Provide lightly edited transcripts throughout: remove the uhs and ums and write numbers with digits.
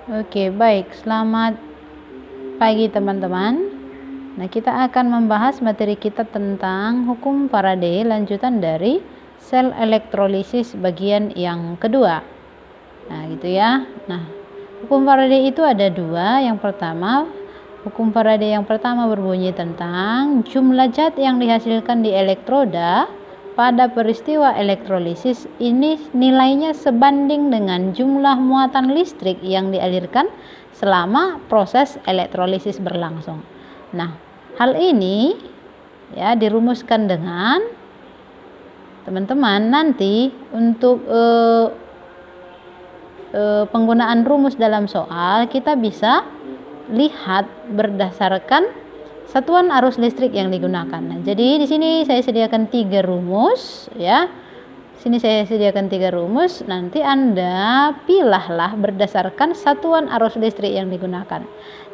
Oke, baik. Selamat pagi teman-teman. Nah, kita akan membahas materi kita tentang hukum Faraday lanjutan dari sel elektrolisis bagian yang kedua. Nah, gitu ya. Nah, hukum Faraday itu ada dua. Yang pertama, hukum Faraday yang pertama berbunyi tentang jumlah zat yang dihasilkan di elektroda pada peristiwa elektrolisis ini nilainya sebanding dengan jumlah muatan listrik yang dialirkan selama proses elektrolisis berlangsung. Nah, hal ini ya dirumuskan dengan teman-teman nanti untuk penggunaan rumus dalam soal kita bisa lihat berdasarkan satuan arus listrik yang digunakan. Nah, jadi di sini saya sediakan 3 rumus ya. Sini saya sediakan 3 rumus, nanti Anda pilahlah berdasarkan satuan arus listrik yang digunakan.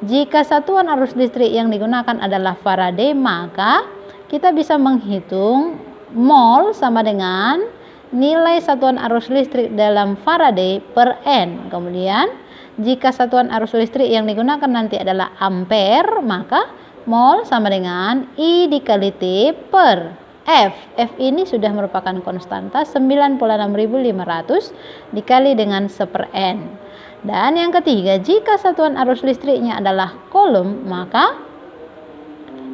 Jika satuan arus listrik yang digunakan adalah Faraday, maka kita bisa menghitung mol sama dengan nilai satuan arus listrik dalam Faraday per N. Kemudian jika satuan arus listrik yang digunakan nanti adalah ampere, maka mol sama dengan I dikali T per F. F ini sudah merupakan konstanta 96.500 dikali dengan 1/N. Dan yang ketiga, jika satuan arus listriknya adalah coulomb, maka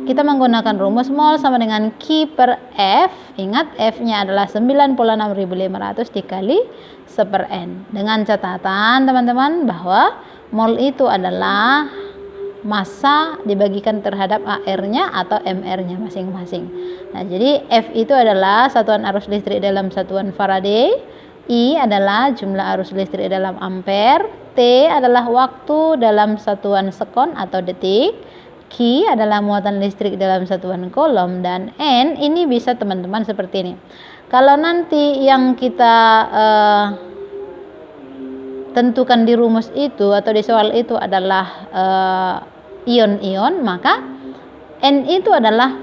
kita menggunakan rumus mol sama dengan Q per F. Ingat, F-nya adalah 96.500 dikali 1/N. Dengan catatan teman-teman bahwa mol itu adalah massa dibagikan terhadap AR-nya atau MR-nya masing-masing. Nah, jadi F itu adalah satuan arus listrik dalam satuan Faraday, I adalah jumlah arus listrik dalam ampere, T adalah waktu dalam satuan sekon atau detik, Q adalah muatan listrik dalam satuan coulomb, dan N ini bisa teman-teman seperti ini. Kalau nanti yang kita tentukan di rumus itu atau di soal itu adalah ion-ion, maka N itu adalah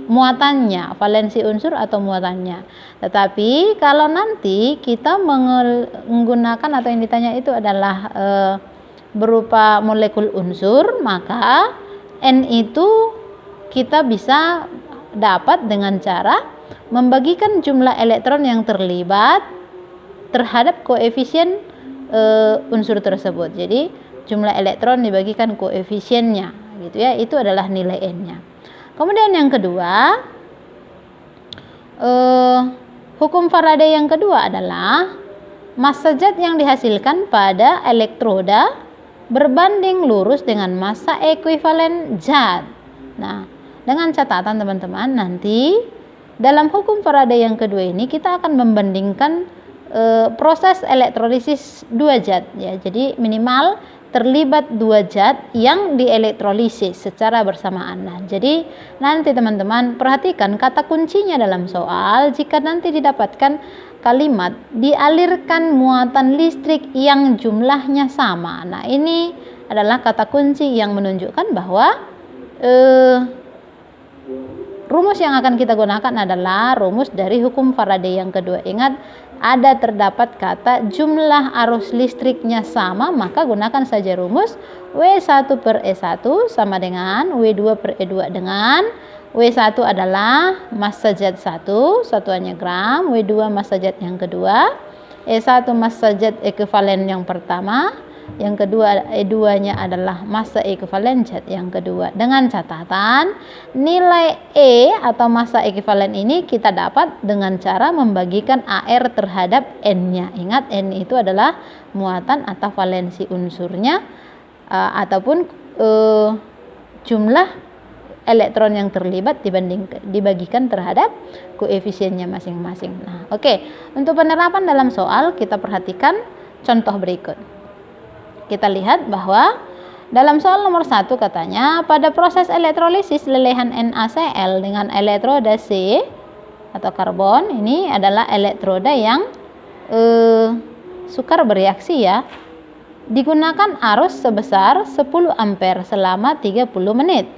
muatannya, valensi unsur atau muatannya. Tetapi kalau nanti kita menggunakan atau yang ditanya itu adalah berupa molekul unsur, maka N itu kita bisa dapat dengan cara membagikan jumlah elektron yang terlibat terhadap koefisien unsur tersebut. Jadi jumlah elektron dibagikan koefisiennya, gitu ya. Itu adalah nilai N-nya. Kemudian yang kedua, hukum Faraday yang kedua adalah massa zat yang dihasilkan pada elektroda berbanding lurus dengan massa ekuivalen zat. Nah, dengan catatan teman-teman, nanti dalam hukum Faraday yang kedua ini kita akan membandingkan proses elektrolisis 2 zat ya. Jadi minimal terlibat 2 zat yang dielektrolisis secara bersamaan. Nah, jadi nanti teman-teman perhatikan kata kuncinya dalam soal. Jika nanti didapatkan kalimat dialirkan muatan listrik yang jumlahnya sama. Nah, ini adalah kata kunci yang menunjukkan bahwa rumus yang akan kita gunakan adalah rumus dari hukum Faraday yang kedua. Ingat, ada terdapat kata jumlah arus listriknya sama, maka gunakan saja rumus W1 per E1 sama dengan W2 per E2 dengan W1 adalah massa zat 1, satuannya gram, W2 massa zat yang kedua, E1 massa zat ekuivalen yang pertama, yang kedua E2-nya adalah massa ekuivalen zat yang kedua. Dengan catatan nilai E atau massa ekuivalen ini kita dapat dengan cara membagikan AR terhadap N-nya. Ingat, N itu adalah muatan atau valensi unsurnya ataupun jumlah elektron yang terlibat dibagikan terhadap koefisiennya masing-masing. Nah, oke. Untuk penerapan dalam soal kita perhatikan contoh berikut. Kita lihat bahwa dalam soal nomor 1 katanya pada proses elektrolisis lelehan NaCl dengan elektroda C atau karbon, ini adalah elektroda yang sukar bereaksi ya, digunakan arus sebesar 10 ampere selama 30 menit.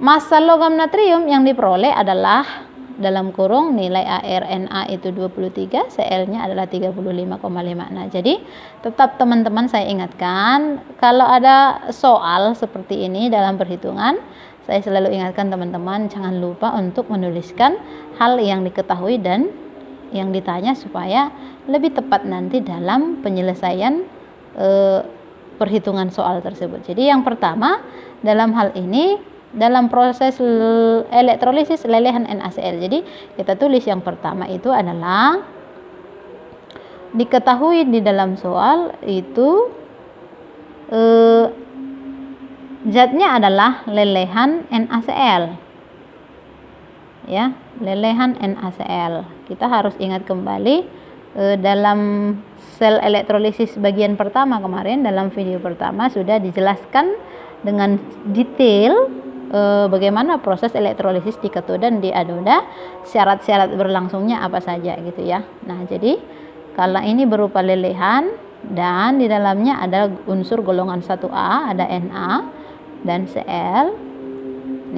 Massa logam natrium yang diperoleh adalah dalam kurung nilai ARNA itu 23, CL-nya adalah 35,5. Nah, jadi tetap teman-teman saya ingatkan, kalau ada soal seperti ini dalam perhitungan, saya selalu ingatkan teman-teman jangan lupa untuk menuliskan hal yang diketahui dan yang ditanya supaya lebih tepat nanti dalam penyelesaian perhitungan soal tersebut. Jadi yang pertama dalam hal ini dalam proses elektrolisis lelehan NaCl. Jadi kita tulis yang pertama itu adalah diketahui di dalam soal itu zatnya adalah lelehan NaCl. Ya, lelehan NaCl. Kita harus ingat kembali dalam sel elektrolisis bagian pertama kemarin, dalam video pertama sudah dijelaskan dengan detail bagaimana proses elektrolisis di katoda dan di anoda, syarat-syarat berlangsungnya apa saja gitu ya. Nah, jadi kalau ini berupa lelehan dan di dalamnya ada unsur golongan 1A, ada Na dan Cl.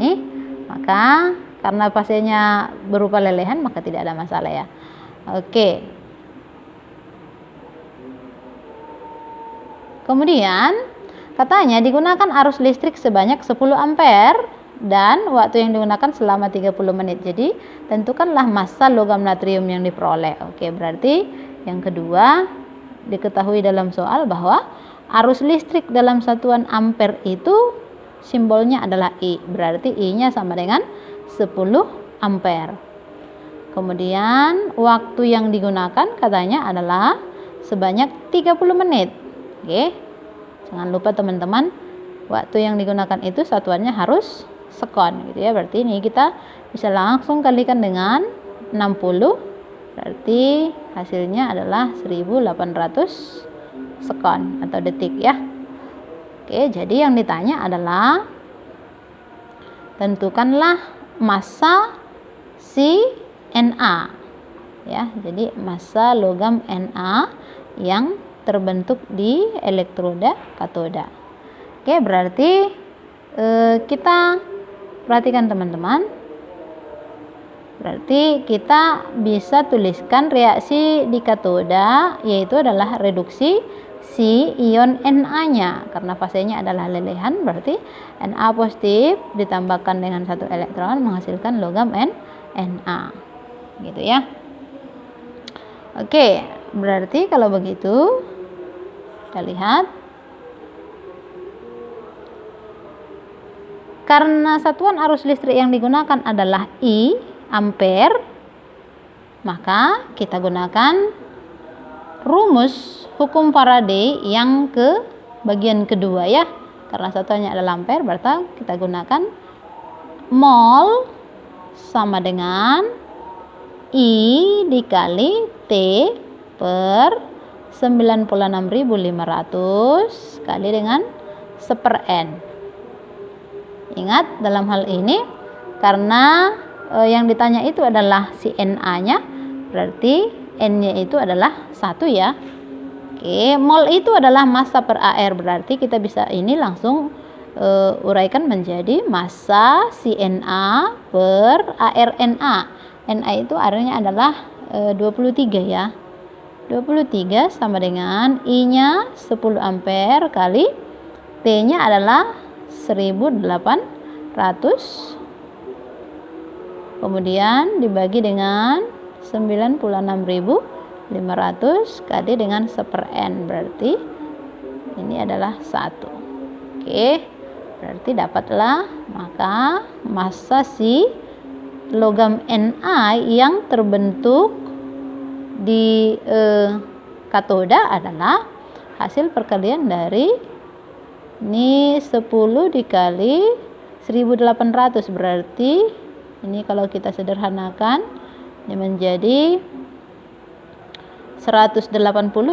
Nih, maka karena fasenya berupa lelehan maka tidak ada masalah ya. Oke. Kemudian katanya digunakan arus listrik sebanyak 10 ampere dan waktu yang digunakan selama 30 menit. Jadi tentukanlah massa logam natrium yang diperoleh. Oke, berarti yang kedua diketahui dalam soal bahwa arus listrik dalam satuan ampere itu simbolnya adalah I. Berarti I-nya sama dengan 10 ampere. Kemudian waktu yang digunakan katanya adalah sebanyak 30 menit. Oke. Jangan lupa teman-teman, waktu yang digunakan itu satuannya harus sekon gitu ya. Berarti ini kita bisa langsung kalikan dengan 60. Berarti hasilnya adalah 1800 sekon atau detik ya. Oke, jadi yang ditanya adalah tentukanlah massa si Na. Ya, jadi massa logam Na yang terbentuk di elektroda katoda. Oke, berarti kita perhatikan teman-teman. Berarti kita bisa tuliskan reaksi di katoda yaitu adalah reduksi si ion Na-nya karena fasenya adalah lelehan. Berarti Na positif ditambahkan dengan 1 elektron menghasilkan logam Na. Gitu ya. Oke, berarti kalau begitu kita lihat, karena satuan arus listrik yang digunakan adalah I, ampere, maka kita gunakan rumus hukum Faraday yang ke bagian kedua ya. Karena satuannya adalah ampere, berarti kita gunakan mol sama dengan I dikali T per 96.500 kali dengan 1/n. Ingat dalam hal ini karena yang ditanya itu adalah si Na-nya, berarti N-nya itu adalah 1 ya. Oke, mol itu adalah massa per AR, berarti kita bisa ini langsung uraikan menjadi massa si Na per ARNA. Na itu artinya adalah 23 ya. 23 sama dengan I-nya 10 ampere kali T-nya adalah 1800 kemudian dibagi dengan 96.500 kali dengan 1/n, berarti ini adalah 1. Oke, berarti dapatlah maka massa si logam Na yang terbentuk di katoda adalah hasil perkalian dari ini 10 dikali 1800, berarti ini kalau kita sederhanakan ini menjadi 180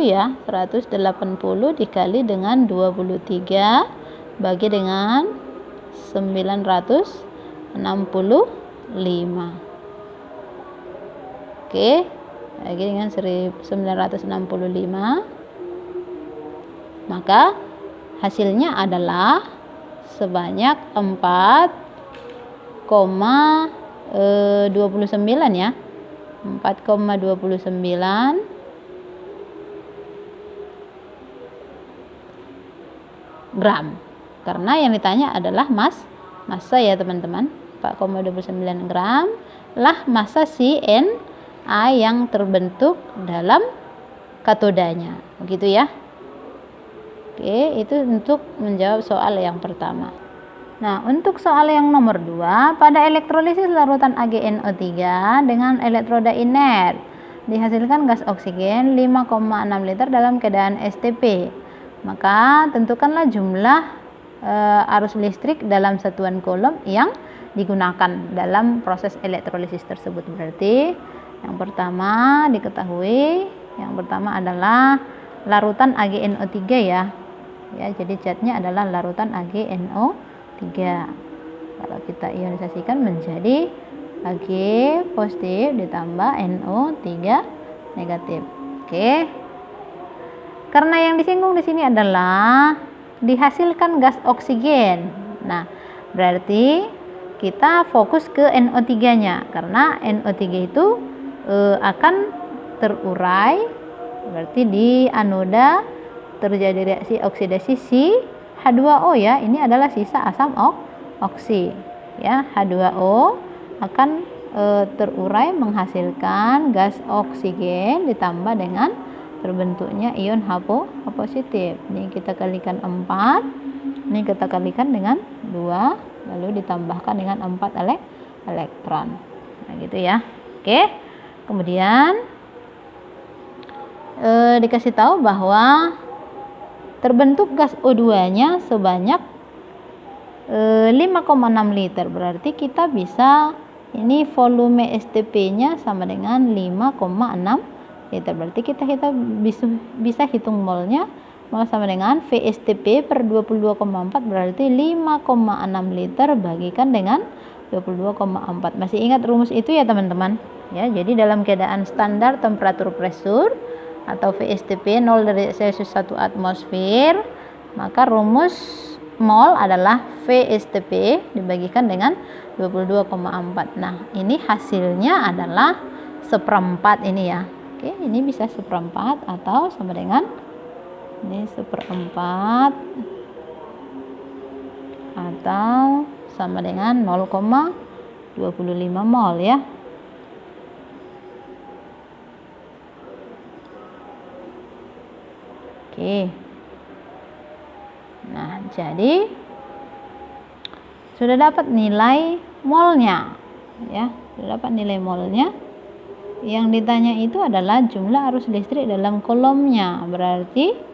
ya. 180 dikali dengan 23 bagi dengan 965. Oke, bagi dengan 1965, maka hasilnya adalah sebanyak 4,6 29 ya. 4,29 gram. Karena yang ditanya adalah massa ya teman-teman. 4,29 gram lah massa si Na yang terbentuk dalam katodanya. Begitu ya. Oke, itu untuk menjawab soal yang pertama. Nah, untuk soal yang nomor 2, pada elektrolisis larutan AgNO3 dengan elektroda inert dihasilkan gas oksigen 5,6 liter dalam keadaan STP. Maka tentukanlah jumlah arus listrik dalam satuan kolom yang digunakan dalam proses elektrolisis tersebut. Berarti yang pertama diketahui, yang pertama adalah larutan AgNO3 ya. Ya, jadi catnya adalah larutan AgNO3. Kalau kita ionisasikan menjadi Ag positif ditambah NO3 negatif. Oke. Karena yang disinggung di sini adalah dihasilkan gas oksigen. Nah, berarti kita fokus ke NO3-nya karena NO3 itu akan terurai. Berarti di anoda terjadi reaksi oksidasi si H2O ya. Ini adalah sisa asam oksi. Ya, H2O akan terurai menghasilkan gas oksigen ditambah dengan terbentuknya ion H positif. Ini kita kalikan 4, ini kita kalikan dengan 2, lalu ditambahkan dengan 4 elektron. Nah, gitu ya. Oke. Kemudian dikasih tahu bahwa terbentuk gas O2-nya sebanyak 5,6 liter. Berarti kita bisa, ini volume STP-nya sama dengan 5,6 liter. Berarti kita bisa hitung molnya. Mol sama dengan VSTP per 22,4 berarti 5,6 liter bagikan dengan 22,4. Masih ingat rumus itu ya teman-teman? Ya, jadi dalam keadaan standar temperatur pressure atau VSTP 0 derajat Celcius 1 atmosfer, maka rumus mol adalah VSTP dibagikan dengan 22,4. Nah, ini hasilnya adalah seperempat ini ya. Oke, ini bisa seperempat atau sama dengan ini seperempat atau sama dengan 0,25 mol ya. Oke. Nah, jadi sudah dapat nilai molnya ya, sudah dapat nilai molnya. Yang ditanya itu adalah jumlah arus listrik dalam kolomnya. Berarti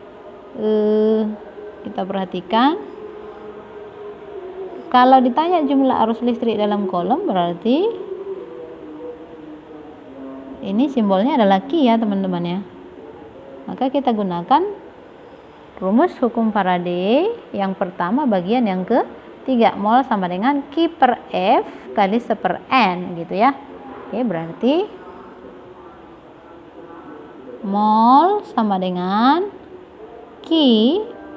kita perhatikan, kalau ditanya jumlah arus listrik dalam kolom berarti ini simbolnya adalah Q ya teman-teman ya. Maka kita gunakan rumus hukum Faraday yang pertama bagian yang ketiga, mol sama dengan Q per F kali 1 per N gitu ya. Oke, berarti mol sama dengan Q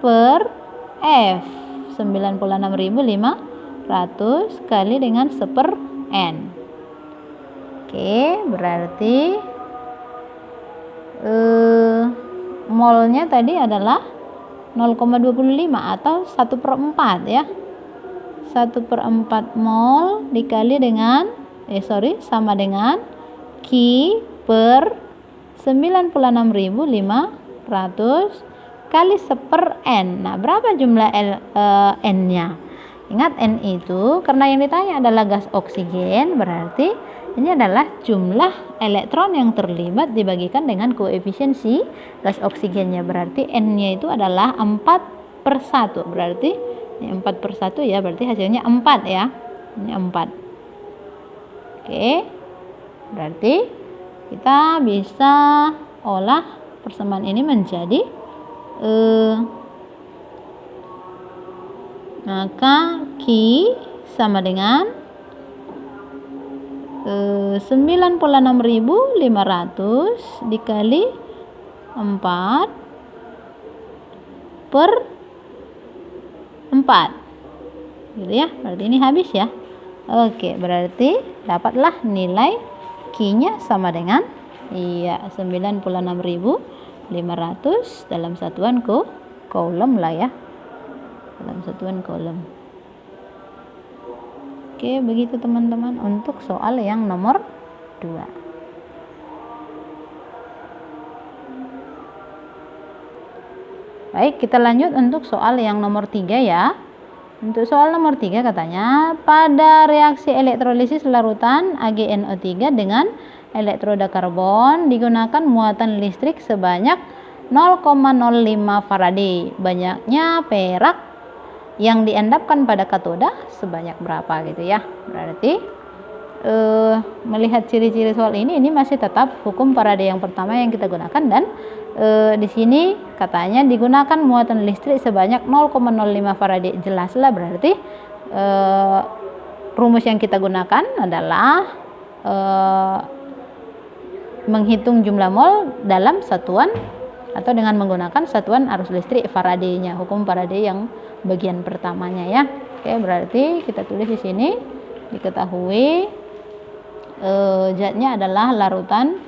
per F 96.500 kali dengan 1 per N. Oke, berarti molnya tadi adalah 0,25 atau 1 per 4 ya. 1 per 4 mol dikali dengan sama dengan Q per 96.500 kali 1 per N. Nah, berapa jumlah N-nya? Ingat N itu karena yang ditanya adalah gas oksigen, berarti ini adalah jumlah elektron yang terlibat dibagikan dengan koefisiensi gas oksigennya. Berarti N-nya itu adalah 4 per 1. Berarti ini 4 per 1 ya, berarti hasilnya 4 ya. Ini 4. Oke. Berarti kita bisa olah persamaan ini menjadi maka Q sama dengan 96.500 dikali 4 per 4 gitu ya. Berarti ini habis ya. Oke, berarti dapatlah nilai Q-nya sama dengan 96.500 dalam satuan coulomb lah ya. Dalam satuan coulomb. Oke, begitu teman-teman untuk soal yang nomor 2. Baik, kita lanjut untuk soal yang nomor 3 ya. Untuk soal nomor 3 katanya, pada reaksi elektrolisis larutan AgNO3 dengan elektroda karbon digunakan muatan listrik sebanyak 0,05 Faraday. Banyaknya perak yang diendapkan pada katoda sebanyak berapa gitu ya. Berarti melihat ciri-ciri soal ini masih tetap hukum Faraday yang pertama yang kita gunakan, dan di sini katanya digunakan muatan listrik sebanyak 0,05 Faraday. Jelaslah berarti rumus yang kita gunakan adalah menghitung jumlah mol dalam satuan atau dengan menggunakan satuan arus listrik Faraday-nya, hukum Faraday yang bagian pertamanya ya. Oke, berarti kita tulis di sini diketahui zatnya adalah larutan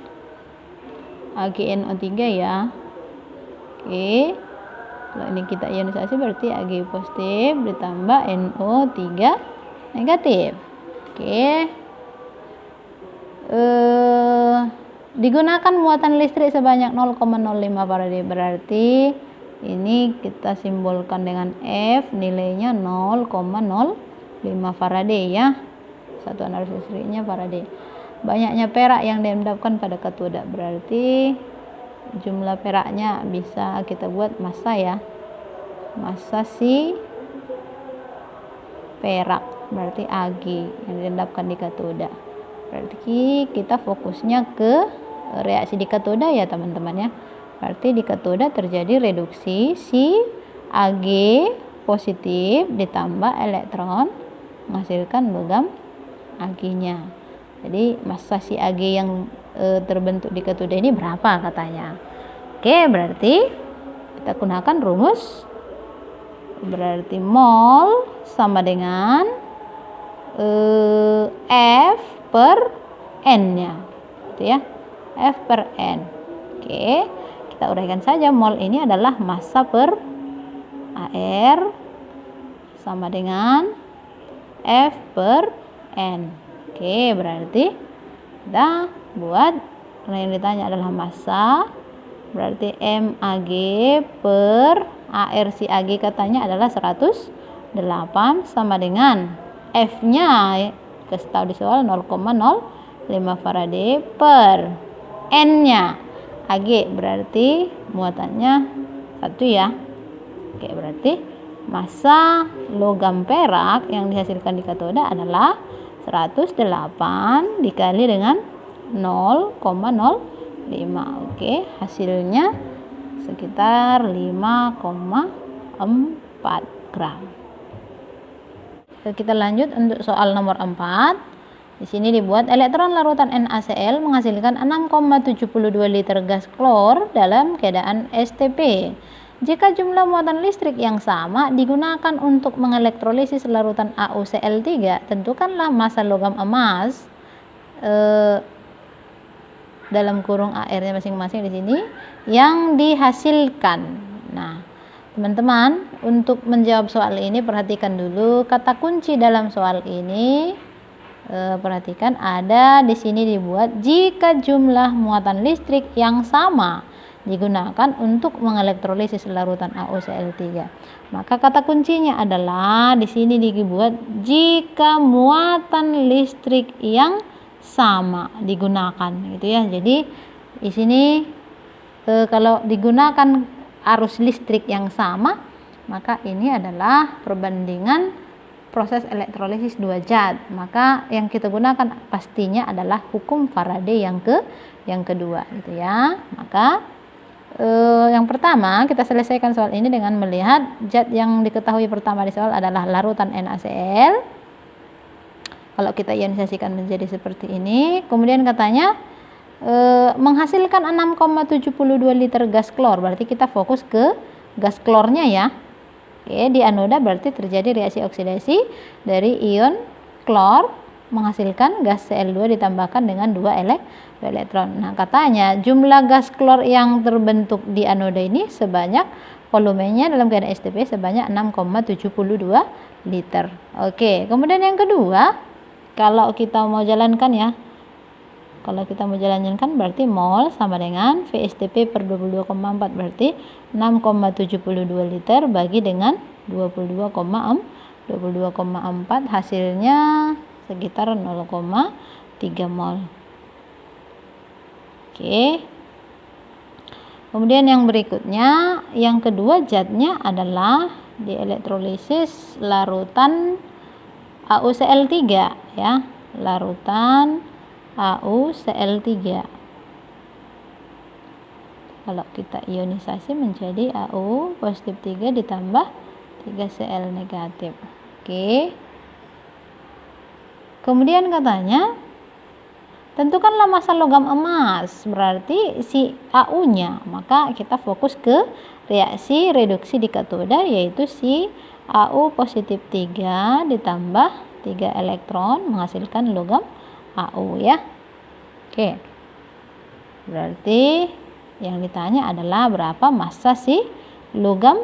AgNO3 ya. Oke, kalau ini kita ionisasi berarti Ag positif ditambah NO3 negatif. Oke, digunakan muatan listrik sebanyak 0,05 Faraday. Berarti ini kita simbolkan dengan F, nilainya 0,05 Faraday ya. Satuan arus listriknya Faraday. Banyaknya perak yang diendapkan pada katoda, berarti jumlah peraknya bisa kita buat massa ya. Massa si perak berarti Ag yang diendapkan di katoda. Berarti kita fokusnya ke reaksi di katoda ya teman-teman ya. Berarti di katoda terjadi reduksi si Ag positif ditambah elektron menghasilkan logam Ag-nya. Jadi massa si Ag yang terbentuk di katoda ini berapa katanya. Oke, berarti kita gunakan rumus. Berarti mol sama dengan F per N-nya. Gitu ya. F per N. Oke, kita uraikan saja. Mol ini adalah massa per AR sama dengan F per N. Oke, berarti kita buat, karena yang ditanya adalah massa, berarti MAg per AR si Ag katanya adalah 108 sama dengan F-nya kasih tahu di soal 0,05 Faraday per N-nya Ag, berarti muatannya 1 ya. Oke, berarti massa logam perak yang dihasilkan di katoda adalah 108 dikali dengan 0,05. Oke, hasilnya sekitar 5,4 gram. Kita lanjut untuk soal nomor 4. Di sini dibuat elektron larutan NaCl menghasilkan 6,72 liter gas klor dalam keadaan STP. Jika jumlah muatan listrik yang sama digunakan untuk mengelektrolisis larutan AuCl3, tentukanlah massa logam emas dalam kurung AR-nya masing-masing di sini yang dihasilkan. Nah, teman-teman, untuk menjawab soal ini perhatikan dulu kata kunci dalam soal ini. Perhatikan ada di sini dibuat jika jumlah muatan listrik yang sama digunakan untuk mengelektrolisis larutan AuCl3. Maka kata kuncinya adalah di sini dibuat jika muatan listrik yang sama digunakan gitu ya. Jadi di sini kalau digunakan arus listrik yang sama, maka ini adalah perbandingan proses elektrolisis dua zat. Maka yang kita gunakan pastinya adalah hukum Faraday yang kedua gitu ya. Maka yang pertama kita selesaikan soal ini dengan melihat zat yang diketahui pertama di soal adalah larutan NaCl. Kalau kita ionisasikan menjadi seperti ini, kemudian katanya menghasilkan 6,72 liter gas klor. Berarti kita fokus ke gas klornya ya. Oke, di anoda berarti terjadi reaksi oksidasi dari ion klor menghasilkan gas Cl2 ditambahkan dengan 2 elektron. Nah, katanya jumlah gas klor yang terbentuk di anoda ini sebanyak, volumenya dalam keadaan STP sebanyak 6,72 liter. Oke, kemudian yang kedua, kalau kita mau jalankan ya, kalau kita mau jalankan berarti mol sama dengan VSTP per 22,4 berarti 6,72 liter bagi dengan 22,4 hasilnya sekitar 0,3 mol. Oke. Kemudian yang berikutnya, yang kedua zatnya adalah di elektrolisis larutan AuCl3 ya, larutan AuCl3. Kalau kita ionisasi menjadi Au positif 3 ditambah 3Cl negatif. Oke. Kemudian katanya tentukanlah massa logam emas, berarti si Au-nya. Maka kita fokus ke reaksi reduksi di katoda, yaitu si Au positif 3 ditambah 3 elektron menghasilkan logam Au ya. Oke. Berarti yang ditanya adalah berapa massa si logam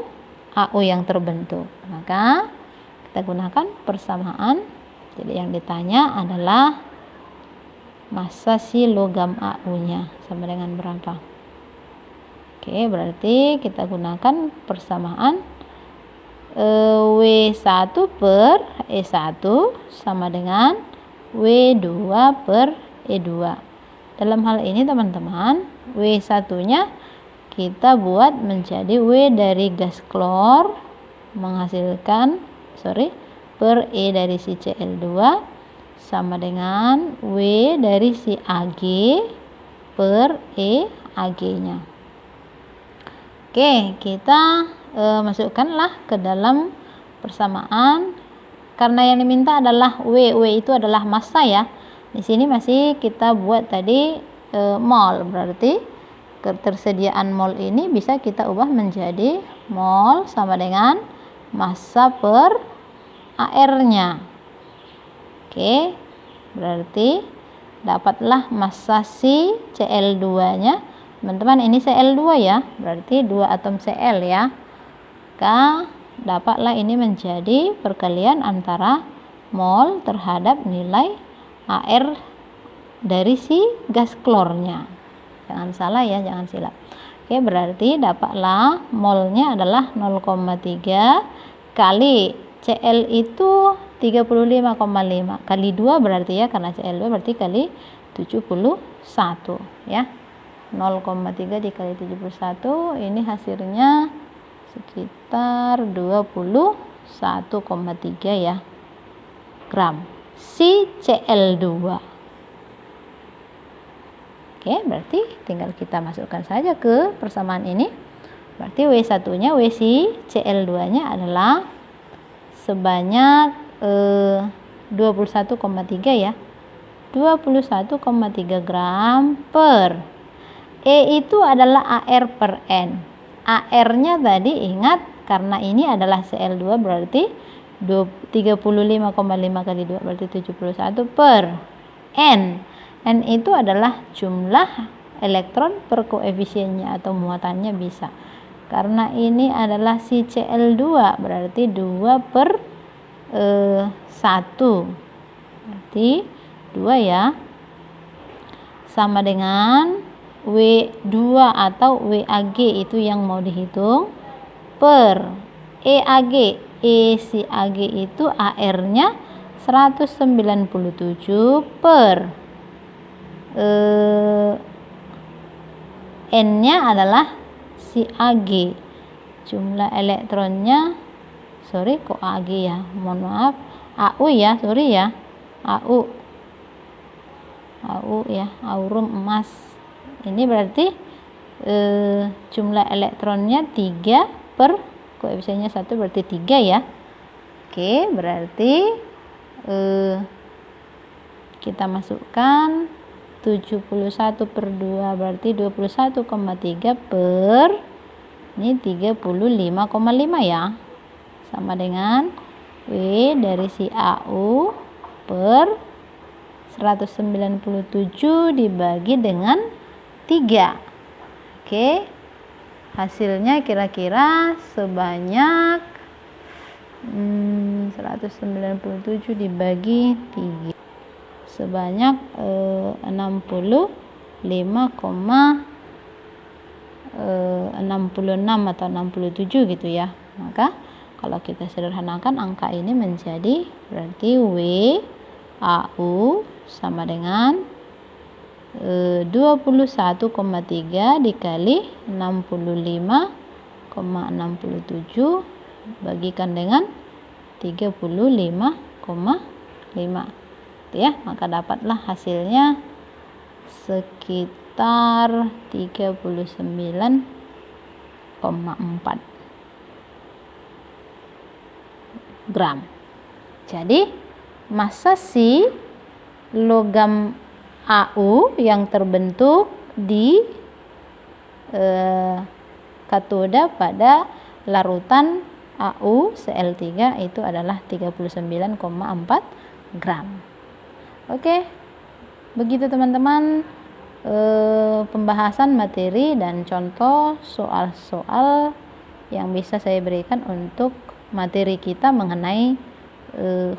Au yang terbentuk. Maka kita gunakan persamaan. Jadi yang ditanya adalah massa si logam Au-nya sama dengan berapa. Oke, berarti kita gunakan persamaan W1 per E1 sama dengan W2 per E2. Dalam hal ini teman-teman, W1-nya kita buat menjadi W dari gas klor menghasilkan per E dari si Cl2 sama dengan W dari si Ag per E Ag-nya. Oke, kita masukkanlah ke dalam persamaan. Karena yang diminta adalah W itu adalah massa ya. Di sini masih kita buat tadi mol, berarti ketersediaan mol ini bisa kita ubah menjadi mol sama dengan massa per AR-nya. Oke, berarti dapatlah massa si Cl2-nya. Teman-teman, ini Cl2 ya, berarti 2 atom Cl ya. Maka dapatlah ini menjadi perkalian antara mol terhadap nilai AR dari si gas klornya. Jangan salah ya, jangan silap. Oke, berarti dapatlah molnya adalah 0,3 kali Cl itu 35,5 kali 2 berarti ya, karena Cl2 berarti kali 71 ya. 0,3 dikali 71 ini hasilnya sekitar 21,3 ya gram si Cl2. Oke, berarti tinggal kita masukkan saja ke persamaan ini. Berarti W1-nya, W si Cl2-nya adalah sebanyak 21,3 ya, 21,3 gram per E itu adalah AR per N. AR-nya tadi ingat, karena ini adalah Cl2 berarti 35,5 kali 2 berarti 71 per N. N itu adalah jumlah elektron per koefisiennya atau muatannya bisa. Karena ini adalah si Cl2 berarti 2 per 1 berarti 2 ya, sama dengan W2 atau WAG itu yang mau dihitung per EAG. E si Ag itu AR-nya 197 per N-nya adalah si Ag, jumlah elektronnya, kok Ag ya, mohon maaf, Au ya, Au ya, aurum emas. Ini berarti jumlah elektronnya 3 per koefisiennya 1 berarti 3 ya. Oke, berarti kita masukkan 71 per 2 berarti 21,3 per ini 35,5 ya, sama dengan W dari si Au per 197 dibagi dengan 3. Oke, hasilnya kira-kira sebanyak 197 dibagi 3 sebanyak 65,66 atau 67 gitu ya. Maka kalau kita sederhanakan angka ini menjadi berarti WAU sama dengan 21,3 dikali 65,67 bagikan dengan 35,5 itu ya, maka dapatlah hasilnya sekitar 39,4 gram. Jadi massa si logam AU yang terbentuk di katoda pada larutan AU Cl3 itu adalah 39,4 gram. Oke, begitu teman-teman pembahasan materi dan contoh soal-soal yang bisa saya berikan untuk materi kita mengenai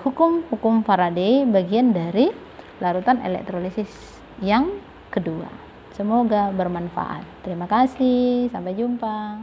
hukum-hukum Faraday bagian dari larutan elektrolisis yang kedua. Semoga bermanfaat. Terima kasih, sampai jumpa.